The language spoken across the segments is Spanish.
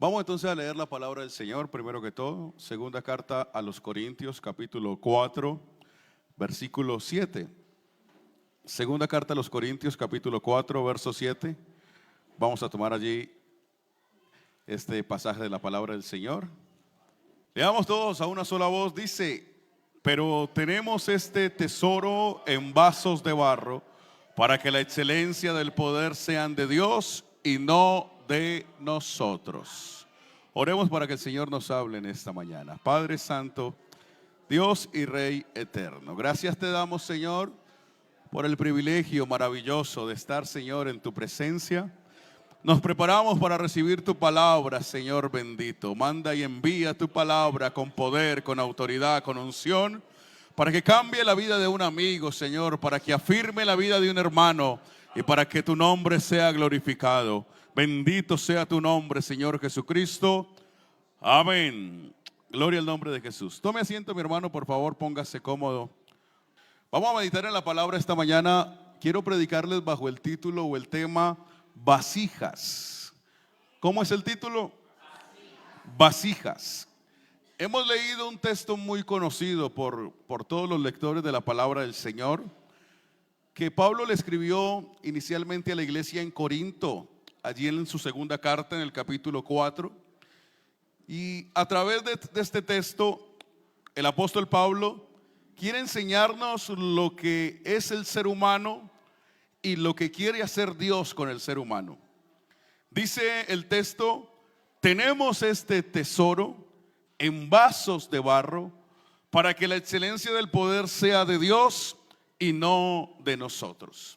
Vamos entonces a leer la palabra del Señor, primero que todo. Segunda carta a los Corintios, capítulo 4, versículo 7. Segunda carta a los Corintios, capítulo 4, verso 7. Vamos a tomar allí este pasaje de la palabra del Señor. Leamos todos a una sola voz. Dice: pero tenemos este tesoro en vasos de barro, para que la excelencia del poder sean de Dios y no de nosotros. Oremos para que el Señor nos hable en esta mañana. Padre Santo, Dios y Rey eterno, gracias te damos, Señor, por el privilegio maravilloso de estar, Señor, en tu presencia. Nos preparamos para recibir tu palabra, Señor bendito. Manda y envía tu palabra con poder, con autoridad, con unción, para que cambie la vida de un amigo, Señor, para que afirme la vida de un hermano y para que tu nombre sea glorificado. Bendito sea tu nombre, Señor Jesucristo. Amén. Gloria al nombre de Jesús. Tome asiento, mi hermano, por favor, póngase cómodo. Vamos a meditar en la palabra esta mañana. Quiero predicarles bajo el título o el tema vasijas. ¿Cómo es el título? Vasijas. Hemos leído un texto muy conocido por todos los lectores de la palabra del Señor, que Pablo le escribió inicialmente a la iglesia en Corinto, allí en su segunda carta, en el capítulo 4. Y a través de este texto, el apóstol Pablo quiere enseñarnos lo que es el ser humano y lo que quiere hacer Dios con el ser humano. Dice el texto: tenemos este tesoro en vasos de barro, para que la excelencia del poder sea de Dios y no de nosotros.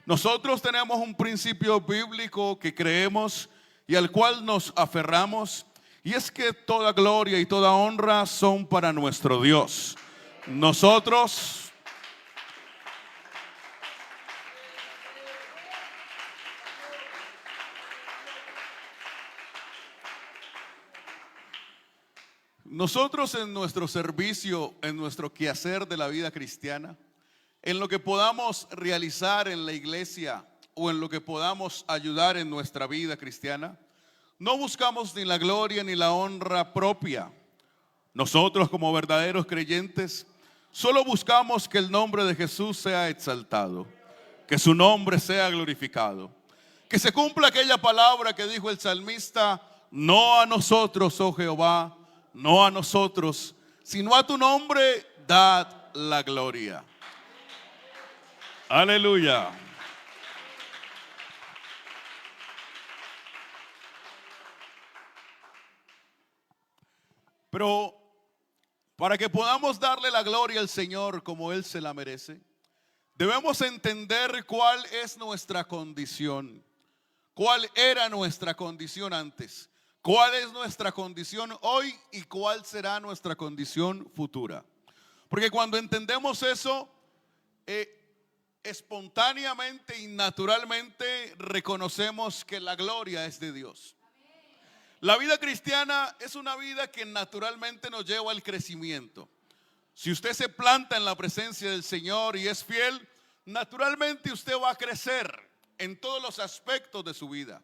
Nosotros tenemos un principio bíblico que creemos y al cual nos aferramos, y es que toda gloria y toda honra son para nuestro Dios. Nosotros en nuestro servicio, en nuestro quehacer de la vida cristiana, en lo que podamos realizar en la iglesia o en lo que podamos ayudar en nuestra vida cristiana, no buscamos ni la gloria ni la honra propia. Nosotros, como verdaderos creyentes, solo buscamos que el nombre de Jesús sea exaltado, que su nombre sea glorificado, que se cumpla aquella palabra que dijo el salmista: no a nosotros, oh Jehová, no a nosotros, sino a tu nombre dad la gloria. Aleluya. Pero para que podamos darle la gloria al Señor como Él se la merece, debemos entender cuál es nuestra condición, cuál era nuestra condición antes, cuál es nuestra condición hoy y cuál será nuestra condición futura. Porque cuando entendemos eso, espontáneamente y naturalmente reconocemos que la gloria es de Dios. La vida cristiana es una vida que naturalmente nos lleva al crecimiento. Si usted se planta en la presencia del Señor y es fiel, naturalmente usted va a crecer en todos los aspectos de su vida.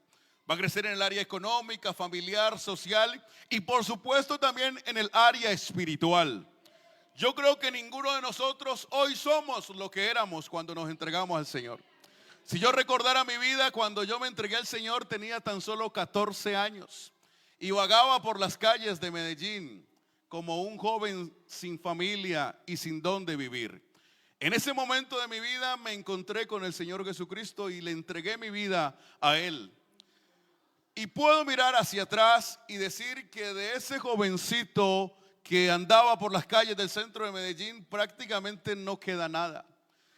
Va a crecer en el área económica, familiar, social y por supuesto también en el área espiritual. Yo creo que ninguno de nosotros hoy somos lo que éramos cuando nos entregamos al Señor. Si yo recordara mi vida, cuando yo me entregué al Señor tenía tan solo 14 años y vagaba por las calles de Medellín como un joven sin familia y sin dónde vivir. En ese momento de mi vida me encontré con el Señor Jesucristo y le entregué mi vida a Él. Y puedo mirar hacia atrás y decir que de ese jovencito que andaba por las calles del centro de Medellín prácticamente no queda nada.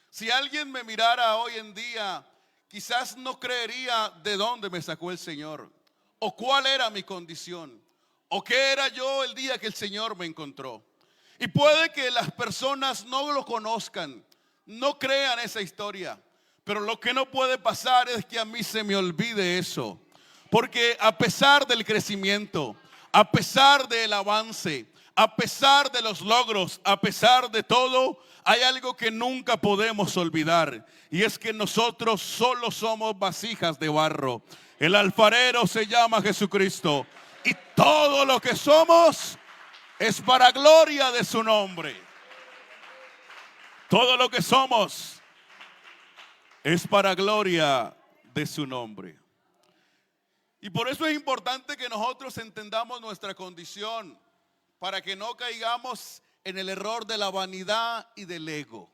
Si alguien me mirara hoy en día, quizás no creería de dónde me sacó el Señor, o cuál era mi condición, o qué era yo el día que el Señor me encontró. Y puede que las personas no lo conozcan, no crean esa historia, pero lo que no puede pasar es que a mí se me olvide eso. Porque a pesar del crecimiento, a pesar del avance, a pesar de los logros, a pesar de todo, hay algo que nunca podemos olvidar, y es que nosotros solo somos vasijas de barro. El alfarero se llama Jesucristo Y todo lo que somos es para gloria de su nombre. Todo lo que somos es para gloria de su nombre. Y por eso es importante que nosotros entendamos nuestra condición, para que no caigamos en el error de la vanidad y del ego.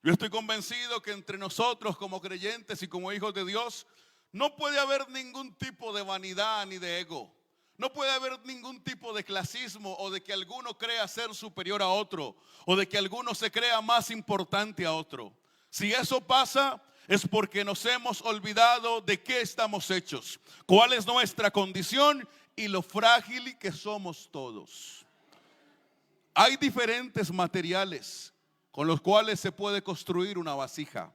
Yo estoy convencido que entre nosotros como creyentes y como hijos de Dios no puede haber ningún tipo de vanidad ni de ego. No puede haber ningún tipo de clasismo o de que alguno crea ser superior a otro o de que alguno se crea más importante a otro. Si eso pasa, es porque nos hemos olvidado de qué estamos hechos, cuál es nuestra condición y lo frágil que somos todos. Hay diferentes materiales con los cuales se puede construir una vasija.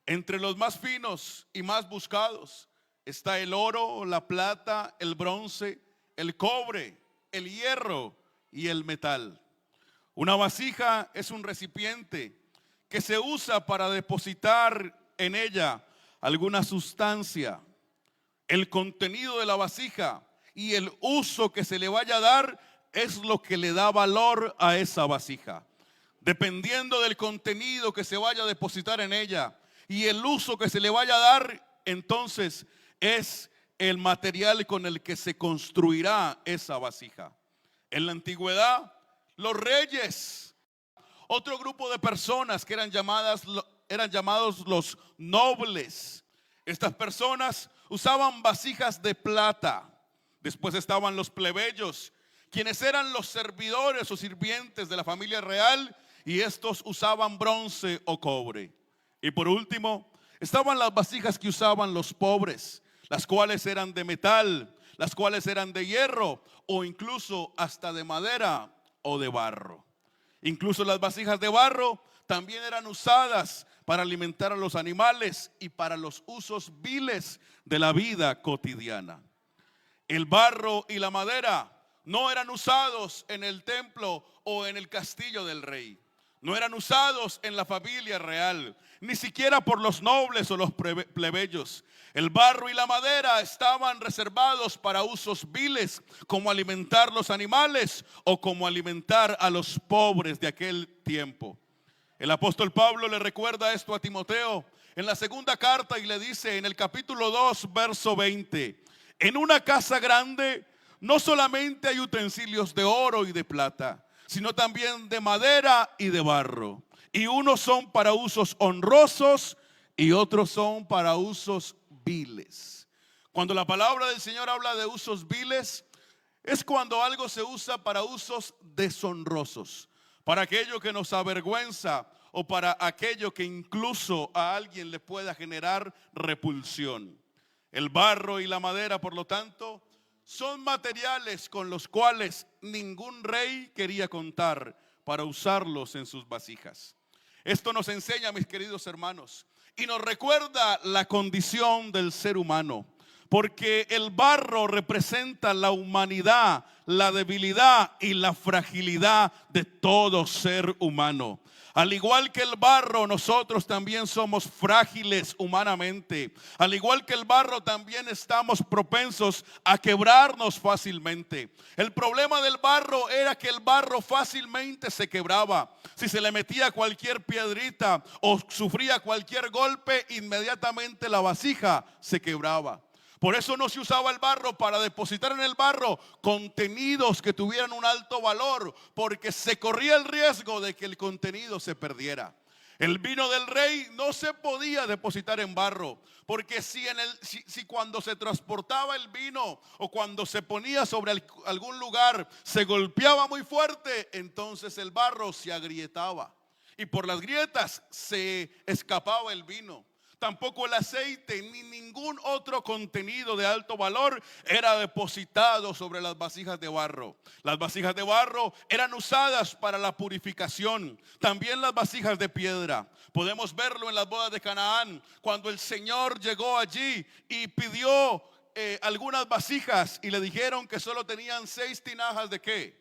Entre los más finos y más buscados está el oro, la plata, el bronce, el cobre, el hierro y el metal. Una vasija es un recipiente que se usa para depositar en ella alguna sustancia. El contenido de la vasija y el uso que se le vaya a dar es lo que le da valor a esa vasija. Dependiendo del contenido que se vaya a depositar en ella y el uso que se le vaya a dar, entonces es el material con el que se construirá esa vasija. En la antigüedad, los reyes, otro grupo de personas que eran llamados los nobles. Estas personas usaban vasijas de plata. Después estaban los plebeyos, quienes eran los servidores o sirvientes de la familia real, y estos usaban bronce o cobre. Y por último, estaban las vasijas que usaban los pobres, las cuales eran de metal, las cuales eran de hierro o incluso hasta de madera o de barro. Incluso las vasijas de barro también eran usadas para alimentar a los animales y para los usos viles de la vida cotidiana. El barro y la madera no eran usados en el templo o en el castillo del rey. No eran usados en la familia real, ni siquiera por los nobles o los plebeyos. El barro y la madera estaban reservados para usos viles, como alimentar los animales o como alimentar a los pobres de aquel tiempo. El apóstol Pablo le recuerda esto a Timoteo en la segunda carta y le dice en el capítulo 2, verso 20: en una casa grande no solamente hay utensilios de oro y de plata, sino también de madera y de barro. Y unos son para usos honrosos y otros son para usos viles. Cuando la palabra del Señor habla de usos viles, es cuando algo se usa para usos deshonrosos, para aquello que nos avergüenza o para aquello que incluso a alguien le pueda generar repulsión. El barro y la madera, por lo tanto, son materiales con los cuales ningún rey quería contar para usarlos en sus vasijas. Esto nos enseña, mis queridos hermanos, y nos recuerda la condición del ser humano, porque el barro representa la humanidad, la debilidad y la fragilidad de todo ser humano. Al igual que el barro, nosotros también somos frágiles humanamente. Al igual que el barro, también estamos propensos a quebrarnos fácilmente. El problema del barro era que el barro fácilmente se quebraba. Si se le metía cualquier piedrita o sufría cualquier golpe, inmediatamente la vasija se quebraba. Por eso no se usaba el barro para depositar en el barro contenidos que tuvieran un alto valor, porque se corría el riesgo de que el contenido se perdiera. El vino del rey no se podía depositar en barro, porque si cuando se transportaba el vino o cuando se ponía sobre algún lugar se golpeaba muy fuerte, entonces el barro se agrietaba y por las grietas se escapaba el vino. Tampoco el aceite ni ningún otro contenido de alto valor era depositado sobre las vasijas de barro. Las vasijas de barro eran usadas para la purificación. También las vasijas de piedra. Podemos verlo en las bodas de Canaán, cuando el Señor llegó allí y pidió algunas vasijas y le dijeron que solo tenían 6 tinajas de ¿qué?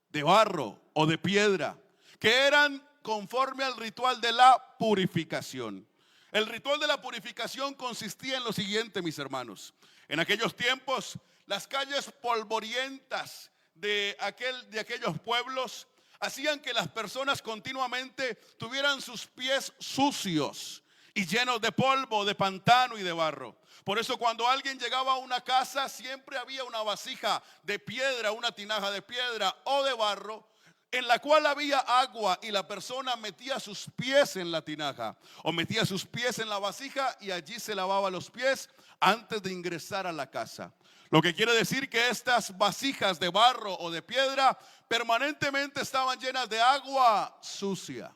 De barro o de piedra, que eran conforme al ritual de la purificación. El ritual de la purificación consistía en lo siguiente, mis hermanos. En aquellos tiempos, las calles polvorientas de aquellos pueblos hacían que las personas continuamente tuvieran sus pies sucios y llenos de polvo, de pantano y de barro. Por eso cuando alguien llegaba a una casa siempre había una vasija de piedra, una tinaja de piedra o de barro, en la cual había agua y la persona metía sus pies en la tinaja o metía sus pies en la vasija y allí se lavaba los pies antes de ingresar a la casa. Lo que quiere decir que estas vasijas de barro o de piedra permanentemente estaban llenas de agua sucia,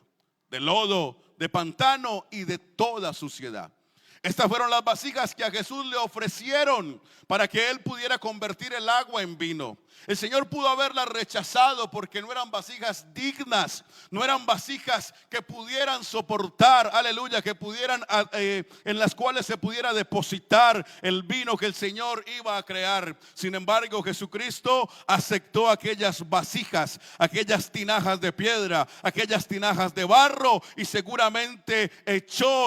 de lodo, de pantano y de toda suciedad. Estas fueron las vasijas que a Jesús le ofrecieron para que él pudiera convertir el agua en vino. El Señor pudo haberlas rechazado porque no eran vasijas dignas, no eran vasijas que pudieran soportar, aleluya, que pudieran, en las cuales se pudiera depositar el vino que el Señor iba a crear. Sin embargo, Jesucristo aceptó aquellas vasijas, aquellas tinajas de piedra, aquellas tinajas de barro y seguramente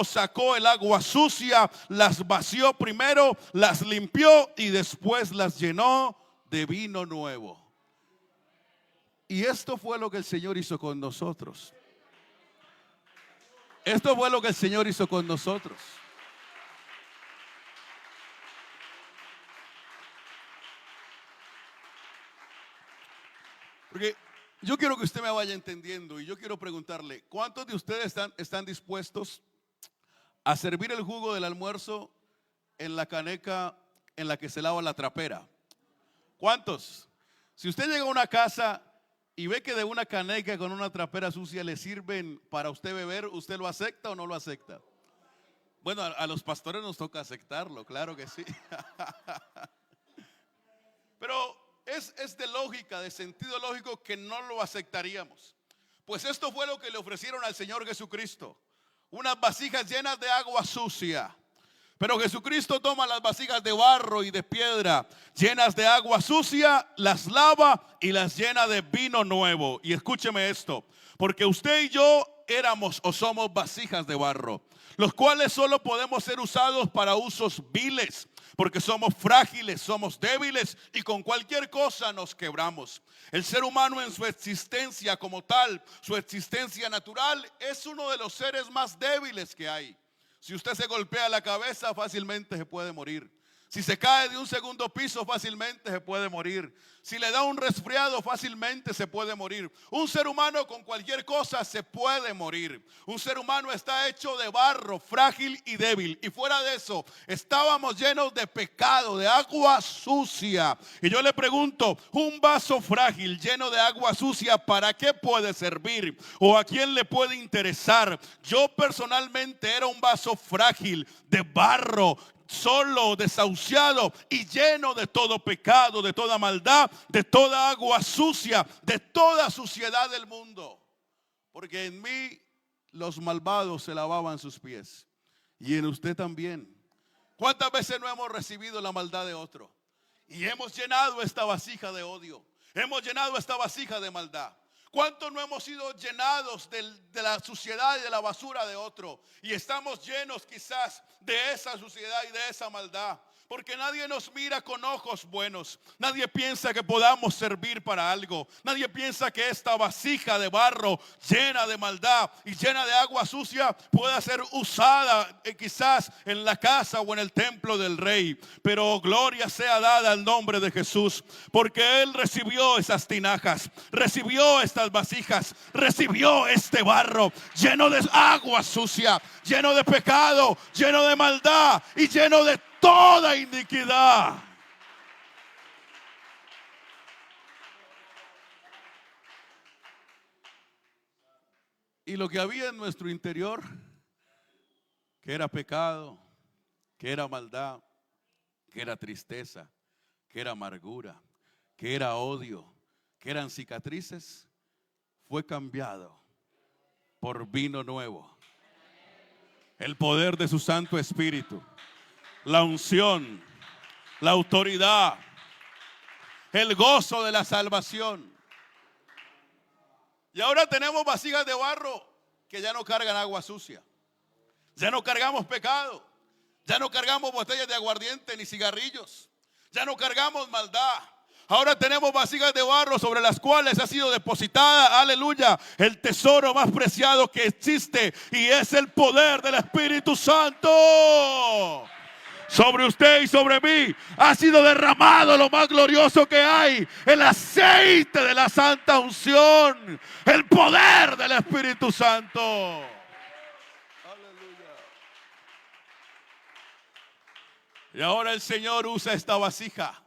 sacó el agua sucia, las vació primero, las limpió y después las llenó de vino nuevo. Y esto fue lo que el Señor hizo con nosotros. Esto fue lo que el Señor hizo con nosotros. Porque yo quiero que usted me vaya entendiendo y yo quiero preguntarle, ¿cuántos de ustedes están dispuestos a servir el jugo del almuerzo en la caneca en la que se lava la trapera? ¿Cuántos? Si usted llega a una casa y ve que de una caneca con una trapera sucia le sirven para usted beber, ¿usted lo acepta o no lo acepta? Bueno, a los pastores nos toca aceptarlo, claro que sí. Pero es de lógica, de sentido lógico que no lo aceptaríamos. Pues esto fue lo que le ofrecieron al Señor Jesucristo. Unas vasijas llenas de agua sucia. Pero Jesucristo toma las vasijas de barro y de piedra llenas de agua sucia, las lava y las llena de vino nuevo. Y escúcheme esto, porque usted y yo éramos o somos vasijas de barro, los cuales solo podemos ser usados para usos viles, porque somos frágiles, somos débiles y con cualquier cosa nos quebramos. El ser humano en su existencia como tal, su existencia natural, es uno de los seres más débiles que hay. Si usted se golpea la cabeza, fácilmente se puede morir. Si se cae de un segundo piso, fácilmente se puede morir. Si le da un resfriado, fácilmente se puede morir. Un ser humano con cualquier cosa se puede morir. Un ser humano está hecho de barro, frágil y débil. Y fuera de eso, estábamos llenos de pecado, de agua sucia. Y yo le pregunto, un vaso frágil lleno de agua sucia, ¿para qué puede servir? ¿O a quién le puede interesar? Yo personalmente era un vaso frágil de barro, solo, desahuciado y lleno de todo pecado, de toda maldad, de toda agua sucia, de toda suciedad del mundo. Porque en mí los malvados se lavaban sus pies y en usted también. ¿Cuántas veces no hemos recibido la maldad de otro? Y hemos llenado esta vasija de odio, hemos llenado esta vasija de maldad. ¿Cuántos no hemos sido llenados de la suciedad y de la basura de otro? Y estamos llenos quizás de esa suciedad y de esa maldad. Porque nadie nos mira con ojos buenos. Nadie piensa que podamos servir para algo. Nadie piensa que esta vasija de barro llena de maldad y llena de agua sucia pueda ser usada quizás en la casa o en el templo del rey. Pero gloria sea dada al nombre de Jesús, porque Él recibió esas tinajas, recibió estas vasijas, recibió este barro lleno de agua sucia, lleno de pecado, lleno de maldad y lleno de toda iniquidad. Y lo que había en nuestro interior, que era pecado, que era maldad, que era tristeza, que era amargura, que era odio, que eran cicatrices, fue cambiado por vino nuevo. El poder de su Santo Espíritu, la unción, la autoridad, el gozo de la salvación. Y ahora tenemos vasijas de barro que ya no cargan agua sucia. Ya no cargamos pecado. Ya no cargamos botellas de aguardiente ni cigarrillos. Ya no cargamos maldad. Ahora tenemos vasijas de barro sobre las cuales ha sido depositada, aleluya, el tesoro más preciado que existe, y es el poder del Espíritu Santo. Sobre usted y sobre mí ha sido derramado lo más glorioso que hay, el aceite de la santa unción, el poder del Espíritu Santo. Aleluya. Y ahora el Señor usa esta vasija.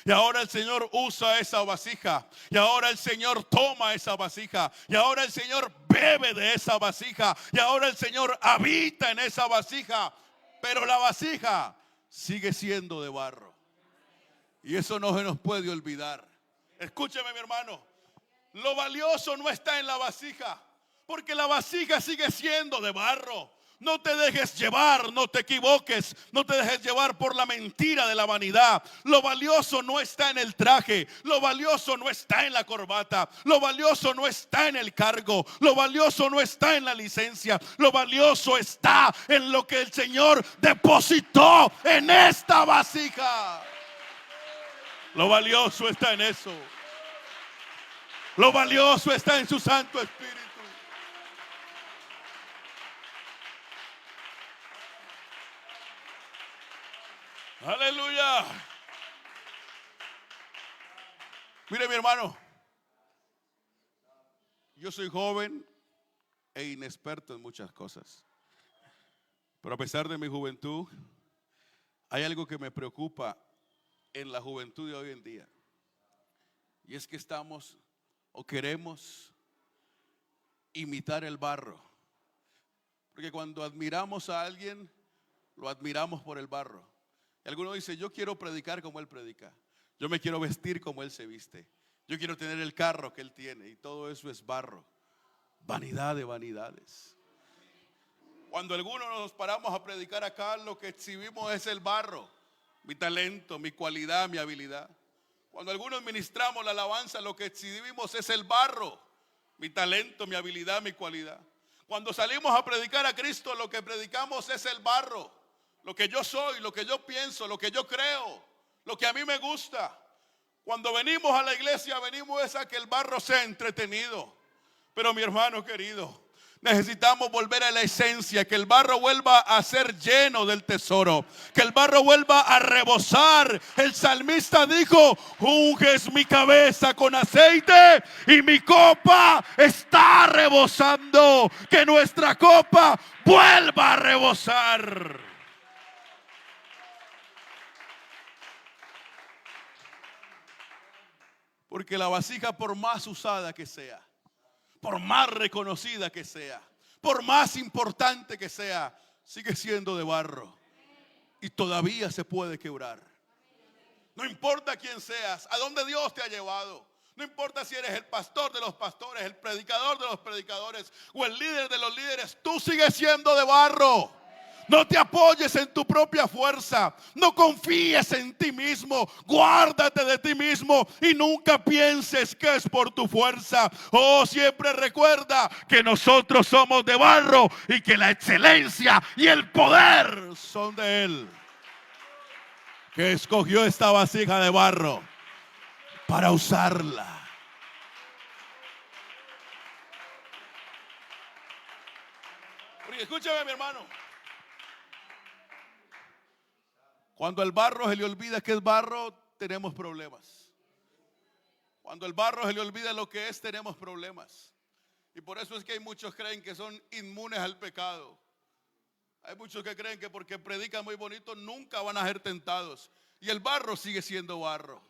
Y ahora el Señor usa esa vasija. Y ahora el Señor toma esa vasija. Y ahora el Señor bebe de esa vasija. Y ahora el Señor habita en esa vasija. Pero la vasija sigue siendo de barro. Y eso no se nos puede olvidar. Escúcheme, mi hermano. Lo valioso no está en la vasija, porque la vasija sigue siendo de barro. No te dejes llevar, no te equivoques, no te dejes llevar por la mentira de la vanidad. Lo valioso no está en el traje, lo valioso no está en la corbata, lo valioso no está en el cargo, lo valioso no está en la licencia, lo valioso está en lo que el Señor depositó en esta vasija. Lo valioso está en eso. Lo valioso está en su Santo Espíritu. Aleluya. Mire, mi hermano, yo soy joven e inexperto en muchas cosas, pero a pesar de mi juventud, hay algo que me preocupa en la juventud de hoy en día, y es que estamos o queremos imitar el barro, porque cuando admiramos a alguien, lo admiramos por el barro. Y alguno dice: yo quiero predicar como él predica, yo me quiero vestir como él se viste, yo quiero tener el carro que él tiene, y todo eso es barro, vanidad de vanidades. Cuando algunos nos paramos a predicar acá, lo que exhibimos es el barro, mi talento, mi cualidad, mi habilidad. Cuando algunos ministramos la alabanza, lo que exhibimos es el barro, mi talento, mi habilidad, mi cualidad. Cuando salimos a predicar a Cristo, lo que predicamos es el barro, lo que yo soy, lo que yo pienso, lo que yo creo, lo que a mí me gusta. Cuando venimos a la iglesia, venimos es a que el barro sea entretenido. Pero mi hermano querido, necesitamos volver a la esencia, que el barro vuelva a ser lleno del tesoro, que el barro vuelva a rebosar. El salmista dijo: unges mi cabeza con aceite y mi copa está rebosando. Que nuestra copa vuelva a rebosar. Porque la vasija, por más usada que sea, por más reconocida que sea, por más importante que sea, sigue siendo de barro y todavía se puede quebrar. No importa quién seas, a dónde Dios te ha llevado. No importa si eres el pastor de los pastores, el predicador de los predicadores o el líder de los líderes, tú sigues siendo de barro. No te apoyes en tu propia fuerza. No confíes en ti mismo. Guárdate de ti mismo y nunca pienses que es por tu fuerza. Oh, siempre recuerda que nosotros somos de barro y que la excelencia y el poder son de Él, que escogió esta vasija de barro para usarla. Porque escúchame, mi hermano. Cuando el barro se le olvida que es barro, tenemos problemas. Cuando el barro se le olvida lo que es, tenemos problemas. Y por eso es que hay muchos que creen que son inmunes al pecado. Hay muchos que creen que porque predican muy bonito nunca van a ser tentados. Y el barro sigue siendo barro.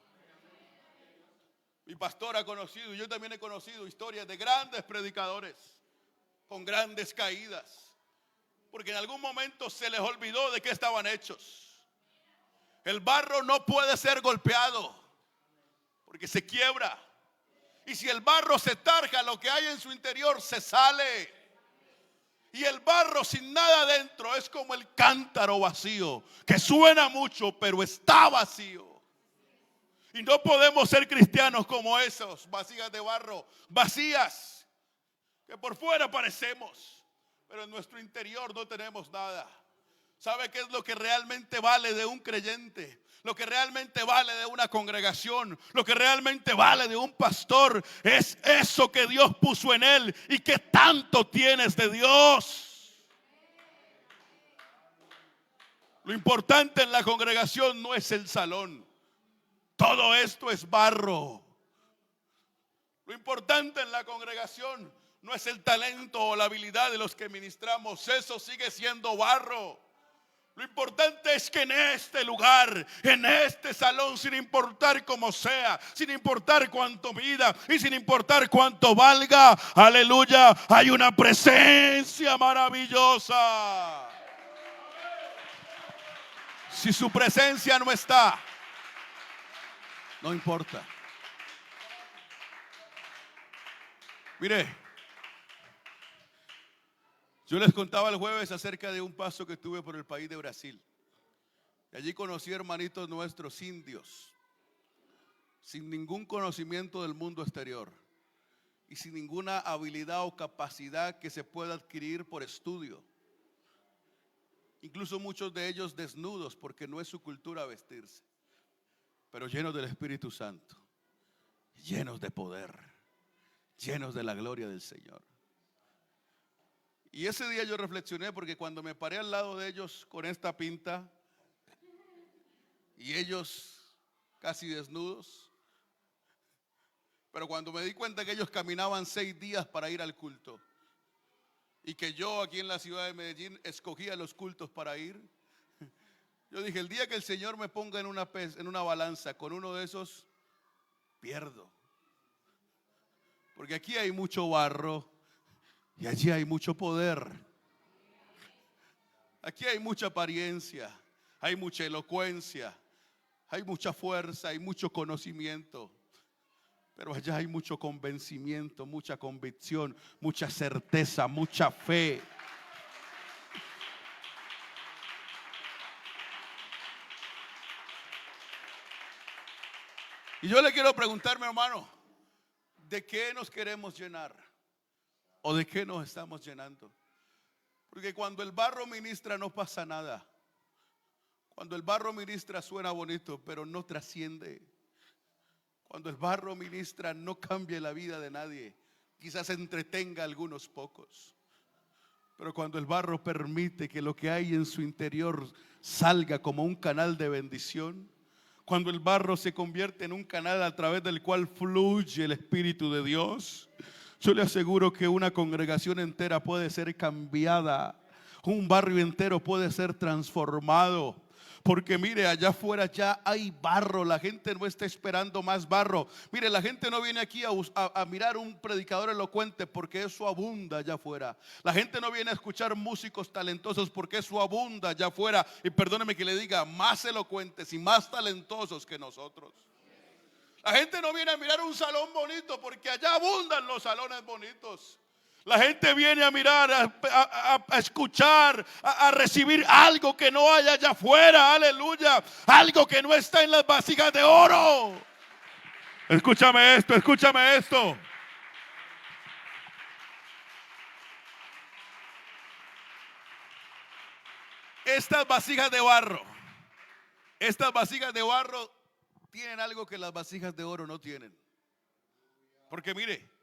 Mi pastor ha conocido, y yo también he conocido historias de grandes predicadores con grandes caídas, porque en algún momento se les olvidó de qué estaban hechos. El barro no puede ser golpeado porque se quiebra. Y si el barro se tarja, lo que hay en su interior se sale. Y el barro sin nada dentro es como el cántaro vacío, que suena mucho pero está vacío. Y no podemos ser cristianos como esos vasijas de barro vacías, que por fuera parecemos, pero en nuestro interior no tenemos nada. ¿Sabe qué es lo que realmente vale de un creyente? Lo que realmente vale de una congregación, lo que realmente vale de un pastor, es eso que Dios puso en él y que tanto tienes de Dios. Lo importante en la congregación no es el salón. Todo esto es barro. Lo importante en la congregación no es el talento o la habilidad de los que ministramos. Eso sigue siendo barro. Lo importante es que en este lugar, en este salón, sin importar cómo sea, sin importar cuánto mida y sin importar cuánto valga, aleluya, hay una presencia maravillosa. Si su presencia no está, no importa. Mire, yo les contaba el jueves acerca de un paso que tuve por el país de Brasil. Y allí conocí hermanitos nuestros indios, sin ningún conocimiento del mundo exterior y sin ninguna habilidad o capacidad que se pueda adquirir por estudio. Incluso muchos de ellos desnudos, porque no es su cultura vestirse, pero llenos del Espíritu Santo, llenos de poder, llenos de la gloria del Señor. Y ese día yo reflexioné, porque cuando me paré al lado de ellos con esta pinta y ellos casi desnudos, pero cuando me di cuenta que ellos caminaban 6 días para ir al culto y que yo aquí en la ciudad de Medellín escogía los cultos para ir, yo dije, el día que el Señor me ponga en una balanza con uno de esos, pierdo. Porque aquí hay mucho barro y allí hay mucho poder. Aquí hay mucha apariencia, hay mucha elocuencia, hay mucha fuerza, hay mucho conocimiento. Pero allá hay mucho convencimiento, mucha convicción, mucha certeza, mucha fe. Y yo le quiero preguntar, mi hermano, ¿de qué nos queremos llenar? ¿O de qué nos estamos llenando? Porque cuando el barro ministra no pasa nada. Cuando el barro ministra suena bonito, pero no trasciende. Cuando el barro ministra no cambia la vida de nadie. Quizás entretenga a algunos pocos. Pero cuando el barro permite que lo que hay en su interior salga como un canal de bendición, cuando el barro se convierte en un canal a través del cual fluye el Espíritu de Dios, yo le aseguro que una congregación entera puede ser cambiada, un barrio entero puede ser transformado. Porque mire, allá afuera ya hay barro, la gente no está esperando más barro. Mire, la gente no viene aquí a mirar un predicador elocuente, porque eso abunda allá afuera. La gente no viene a escuchar músicos talentosos, porque eso abunda allá afuera. Y perdóneme que le diga, más elocuentes y más talentosos que nosotros. La gente no viene a mirar un salón bonito, porque allá abundan los salones bonitos. La gente viene a mirar, a escuchar, a recibir algo que no hay allá afuera, aleluya. Algo que no está en las vasijas de oro. Escúchame esto, escúchame esto. Estas vasijas de barro tienen algo que las vasijas de oro no tienen. Porque mire,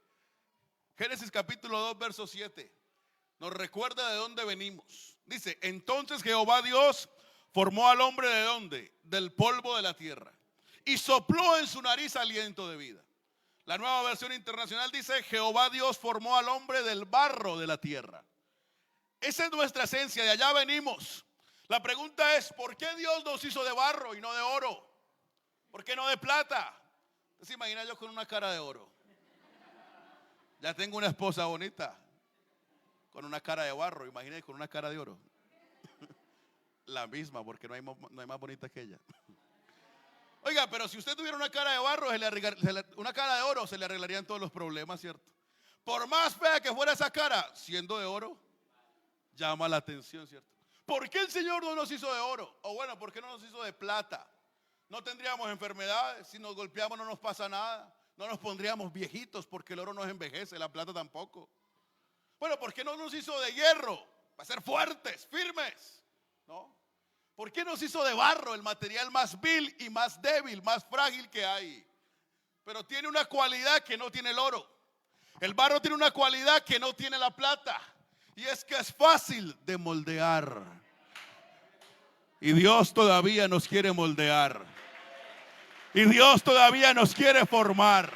Génesis capítulo 2 verso 7 nos recuerda de dónde venimos. Dice, entonces Jehová Dios formó al hombre ¿de dónde? Del polvo de la tierra, y sopló en su nariz aliento de vida. La Nueva Versión Internacional dice, Jehová Dios formó al hombre del barro de la tierra. Esa es nuestra esencia, de allá venimos. La pregunta es, ¿por qué Dios nos hizo de barro y no de oro? ¿Por qué no de plata? ¿Se imagina yo con una cara de oro? Ya tengo una esposa bonita con una cara de barro, imagínate con una cara de oro. La misma, porque no hay más bonita que ella. Oiga, pero si usted tuviera una cara de barro, una cara de oro, se le arreglarían todos los problemas, ¿cierto? Por más fea que fuera esa cara, siendo de oro, llama la atención, ¿cierto? ¿Por qué el Señor no nos hizo de oro? O bueno, ¿por qué no nos hizo de plata? No tendríamos enfermedades, si nos golpeamos no nos pasa nada. No nos pondríamos viejitos, porque el oro no envejece, la plata tampoco. Bueno, ¿por qué no nos hizo de hierro? Para ser fuertes, firmes. ¿No? ¿Por qué nos hizo de barro, el material más vil y más débil, más frágil que hay? Pero tiene una cualidad que no tiene el oro. El barro tiene una cualidad que no tiene la plata. Y es que es fácil de moldear. Y Dios todavía nos quiere moldear. Y Dios todavía nos quiere formar.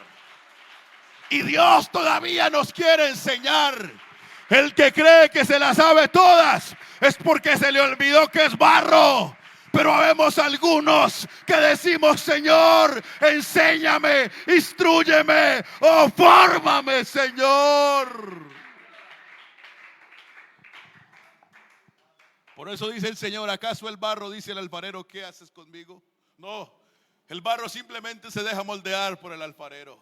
Y Dios todavía nos quiere enseñar. El que cree que se las sabe todas es porque se le olvidó que es barro. Pero habemos algunos que decimos: Señor, enséñame, instrúyeme, oh, fórmame, Señor. Por eso dice el Señor: ¿acaso el barro dice al alfarero, qué haces conmigo? No, el barro simplemente se deja moldear por el alfarero.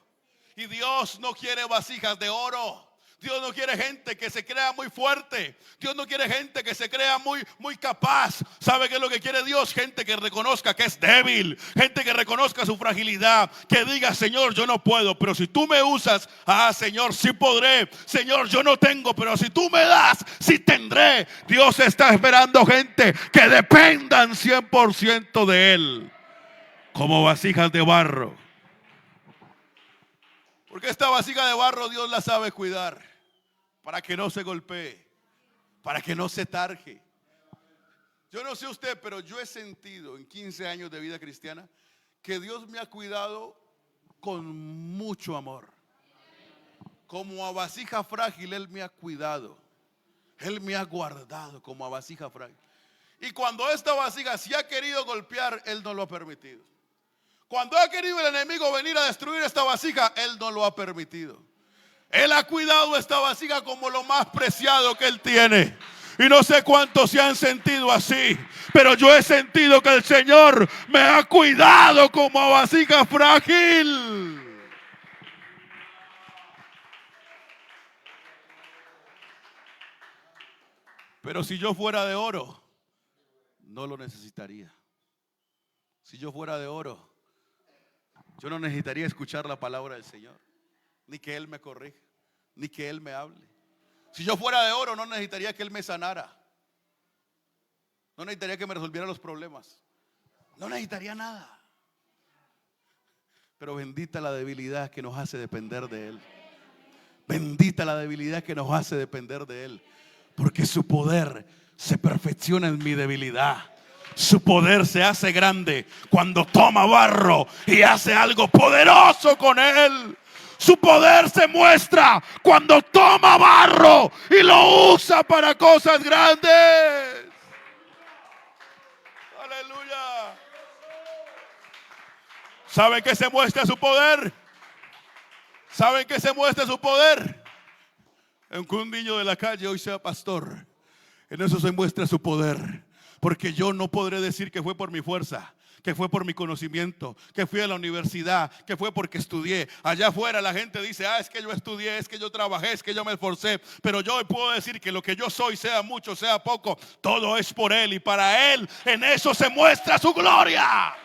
Y Dios no quiere vasijas de oro. Dios no quiere gente que se crea muy fuerte. Dios no quiere gente que se crea muy capaz. ¿Sabe qué es lo que quiere Dios? Gente que reconozca que es débil. Gente que reconozca su fragilidad. Que diga: Señor, yo no puedo, pero si tú me usas, Señor, sí podré. Señor, yo no tengo, pero si tú me das, sí tendré. Dios está esperando gente que dependan 100% de Él, como vasijas de barro. Porque esta vasija de barro Dios la sabe cuidar, para que no se golpee, para que no se tarje. Yo no sé usted, pero yo he sentido en 15 años de vida cristiana que Dios me ha cuidado con mucho amor. Como a vasija frágil Él me ha cuidado. Él me ha guardado como a vasija frágil. Y cuando esta vasija se ha querido golpear, Él no lo ha permitido. Cuando ha querido el enemigo venir a destruir esta vasija, Él no lo ha permitido. Él ha cuidado esta vasija como lo más preciado que Él tiene. Y no sé cuántos se han sentido así, pero yo he sentido que el Señor me ha cuidado como a vasija frágil. Pero si yo fuera de oro, no lo necesitaría. Si yo fuera de oro, yo no necesitaría escuchar la palabra del Señor, ni que Él me corrija, ni que Él me hable. Si yo fuera de oro, no necesitaría que Él me sanara. No necesitaría que me resolviera los problemas. No necesitaría nada. Pero bendita la debilidad que nos hace depender de Él. Bendita la debilidad que nos hace depender de Él. Porque su poder se perfecciona en mi debilidad. Su poder se hace grande cuando toma barro y hace algo poderoso con él. Su poder se muestra cuando toma barro y lo usa para cosas grandes. Aleluya. ¿Saben qué se muestra su poder? ¿Saben qué se muestra su poder? En que un niño de la calle hoy sea pastor. En eso se muestra su poder. Porque yo no podré decir que fue por mi fuerza, que fue por mi conocimiento, que fui a la universidad, que fue porque estudié. Allá afuera la gente dice: es que yo estudié, es que yo trabajé, es que yo me esforcé. Pero yo hoy puedo decir que lo que yo soy, sea mucho, sea poco, todo es por Él y para Él. En eso se muestra su gloria.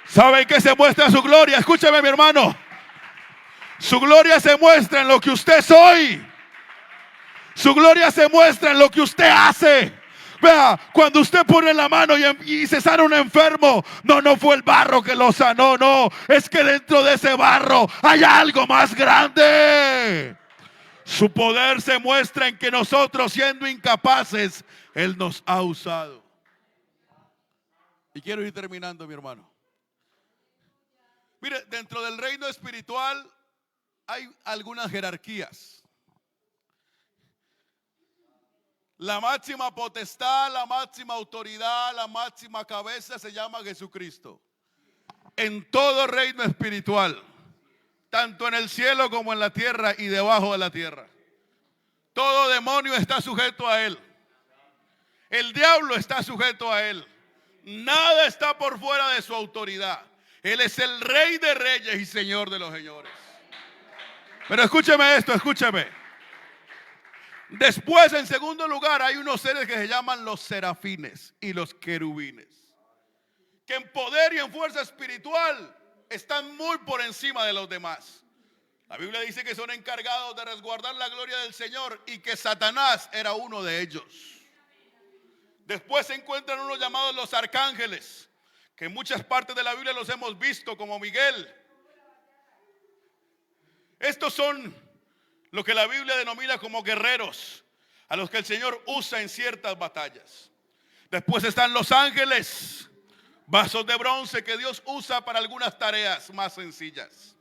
¿Saben qué se muestra su gloria? Escúcheme, mi hermano. Su gloria se muestra en lo que usted es hoy. Su gloria se muestra en lo que usted hace. Vea, cuando usted pone la mano y se sana un enfermo, no fue el barro que lo sanó, no. Es que dentro de ese barro hay algo más grande. Su poder se muestra en que nosotros, siendo incapaces, Él nos ha usado. Y quiero ir terminando, mi hermano. Mire, dentro del reino espiritual hay algunas jerarquías. La máxima potestad, la máxima autoridad, la máxima cabeza se llama Jesucristo. En todo reino espiritual, tanto en el cielo como en la tierra y debajo de la tierra. Todo demonio está sujeto a Él. El diablo está sujeto a Él. Nada está por fuera de su autoridad. Él es el Rey de reyes y Señor de los señores. Pero escúcheme esto, escúcheme. Después, en segundo lugar, hay unos seres que se llaman los serafines y los querubines, que en poder y en fuerza espiritual están muy por encima de los demás. La Biblia dice que son encargados de resguardar la gloria del Señor y que Satanás era uno de ellos. Después se encuentran unos llamados los arcángeles, que en muchas partes de la Biblia los hemos visto como Miguel. Estos son lo que la Biblia denomina como guerreros, a los que el Señor usa en ciertas batallas. Después están los ángeles, vasos de bronce que Dios usa para algunas tareas más sencillas.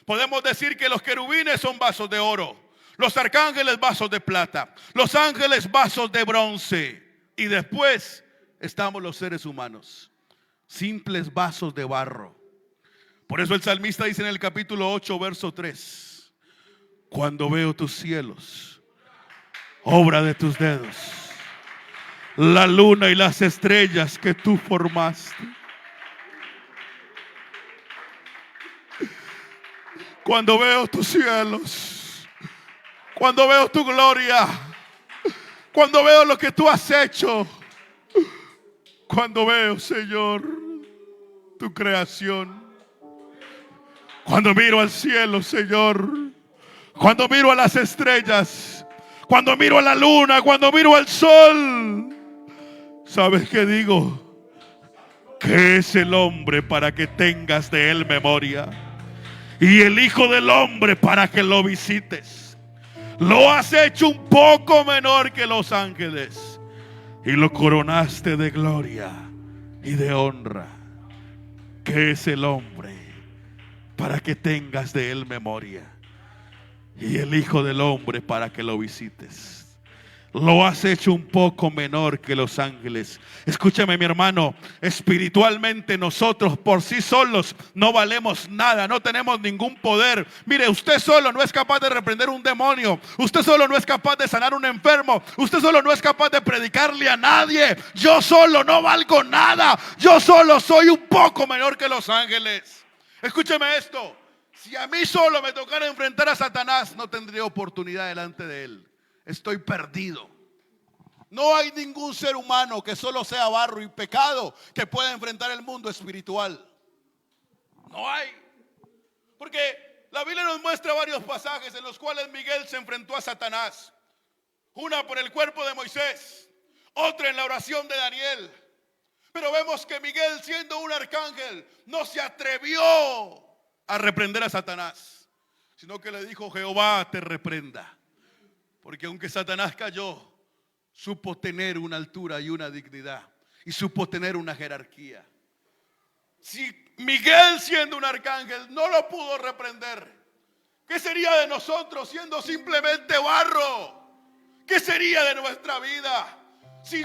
Podemos decir que los querubines son vasos de oro, los arcángeles vasos de plata, los ángeles vasos de bronce. Y después estamos los seres humanos, simples vasos de barro. Por eso el salmista dice en el capítulo 8, verso 3: cuando veo tus cielos, obra de tus dedos, la luna y las estrellas que tú formaste. Cuando veo tus cielos, cuando veo tu gloria, cuando veo lo que tú has hecho, cuando veo, Señor, tu creación, cuando miro al cielo, Señor, cuando miro a las estrellas, cuando miro a la luna, cuando miro al sol, ¿sabes qué digo? ¿Qué es el hombre para que tengas de él memoria? Y el Hijo del Hombre para que lo visites. Lo has hecho un poco menor que los ángeles y lo coronaste de gloria y de honra. ¿Qué es el hombre para que tengas de él memoria? Y el Hijo del Hombre para que lo visites. Lo has hecho un poco menor que los ángeles. Escúchame, mi hermano, espiritualmente nosotros por sí solos no valemos nada, no tenemos ningún poder. Mire, usted solo no es capaz de reprender un demonio, usted solo no es capaz de sanar un enfermo, usted solo no es capaz de predicarle a nadie. Yo solo no valgo nada, yo solo soy un poco menor que los ángeles. Escúcheme esto: si a mí solo me tocara enfrentar a Satanás, no tendría oportunidad delante de él. Estoy perdido. No hay ningún ser humano que solo sea barro y pecado que pueda enfrentar el mundo espiritual. No hay. Porque la Biblia nos muestra varios pasajes en los cuales Miguel se enfrentó a Satanás. Una por el cuerpo de Moisés, otra en la oración de Daniel. Pero vemos que Miguel, siendo un arcángel, no se atrevió a reprender a Satanás, sino que le dijo: Jehová te reprenda. Porque aunque Satanás cayó, supo tener una altura y una dignidad, y supo tener una jerarquía. Si Miguel, siendo un arcángel, no lo pudo reprender, ¿qué sería de nosotros siendo simplemente barro? ¿Qué sería de nuestra vida? Si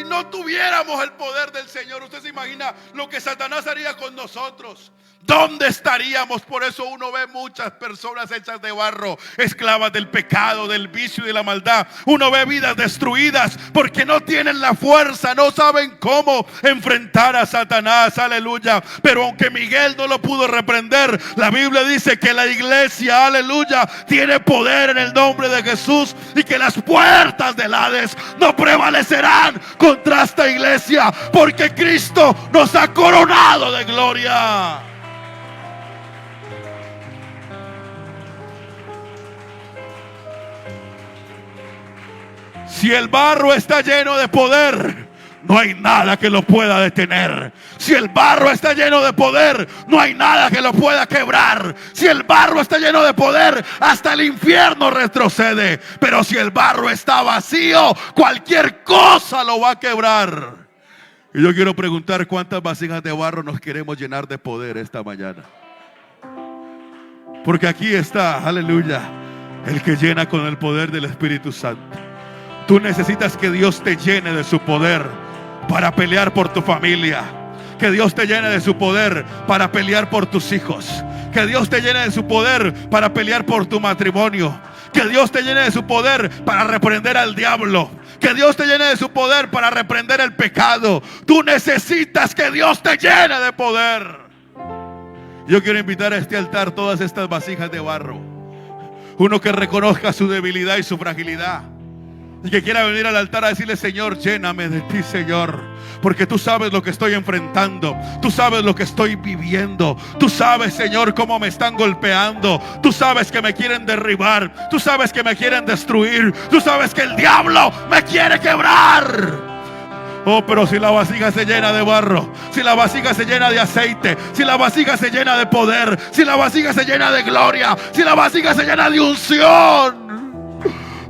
no tuviéramos el poder del Señor, usted se imagina lo que Satanás haría con nosotros. ¿Dónde estaríamos? Por eso uno ve muchas personas hechas de barro, esclavas del pecado, del vicio y de la maldad. Uno ve vidas destruidas porque no tienen la fuerza, no saben cómo enfrentar a Satanás, aleluya. Pero aunque Miguel no lo pudo reprender, la Biblia dice que la iglesia, aleluya, tiene poder en el nombre de Jesús, y que las puertas del Hades no prevalecerán contra esta iglesia, porque Cristo nos ha coronado de gloria. Si el barro está lleno de poder, no hay nada que lo pueda detener. Si el barro está lleno de poder, no hay nada que lo pueda quebrar. Si el barro está lleno de poder, hasta el infierno retrocede. Pero si el barro está vacío, cualquier cosa lo va a quebrar. Y yo quiero preguntar: ¿cuántas vasijas de barro nos queremos llenar de poder esta mañana? Porque aquí está, aleluya, el que llena con el poder del Espíritu Santo. Tú necesitas que Dios te llene de su poder para pelear por tu familia. Que Dios te llene de su poder para pelear por tus hijos. Que Dios te llene de su poder para pelear por tu matrimonio. Que Dios te llene de su poder para reprender al diablo. Que Dios te llene de su poder para reprender el pecado. Tú necesitas que Dios te llene de poder. Yo quiero invitar a este altar todas estas vasijas de barro. Uno que reconozca su debilidad y su fragilidad. y que quiera venir al altar a decirle: Señor, lléname de ti, Señor, porque tú sabes lo que estoy enfrentando, tú sabes lo que estoy viviendo, tú sabes, Señor, cómo me están golpeando, tú sabes que me quieren derribar, tú sabes que me quieren destruir, tú sabes que el diablo me quiere quebrar. Oh, pero si la vasija se llena de barro, si la vasija se llena de aceite, si la vasija se llena de poder, si la vasija se llena de gloria, si la vasija se llena de unción,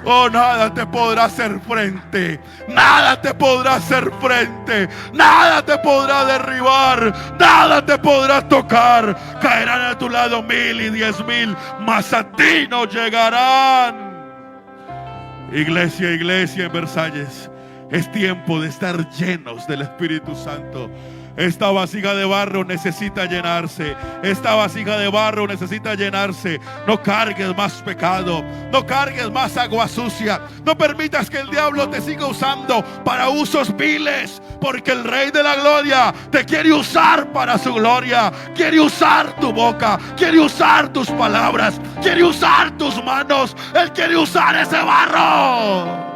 oh, nada te podrá hacer frente, nada te podrá hacer frente, nada te podrá derribar, nada te podrá tocar. Caerán a tu lado 1000 y 10,000, mas a ti no llegarán. Iglesia, iglesia en Versalles, es tiempo de estar llenos del Espíritu Santo. Esta vasija de barro necesita llenarse. Esta vasija de barro necesita llenarse. No cargues más pecado. No cargues más agua sucia. No permitas que el diablo te siga usando para usos viles, porque el Rey de la Gloria te quiere usar para su gloria. Quiere usar tu boca, quiere usar tus palabras, quiere usar tus manos. Él quiere usar ese barro.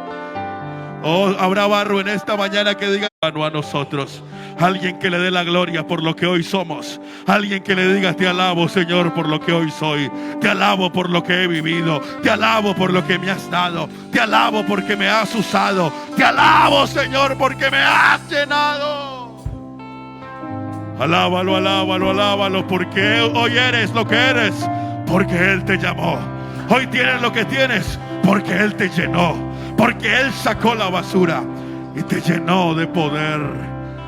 Oh, habrá barro en esta mañana que diga a nosotros. Alguien que le dé la gloria por lo que hoy somos. Alguien que le diga: te alabo, Señor, por lo que hoy soy. Te alabo por lo que he vivido. Te alabo por lo que me has dado. Te alabo porque me has usado. Te alabo, Señor, porque me has llenado. Alábalo, alábalo, alábalo, porque hoy eres lo que eres, porque Él te llamó. Hoy tienes lo que tienes, porque Él te llenó, porque Él sacó la basura y te llenó de poder.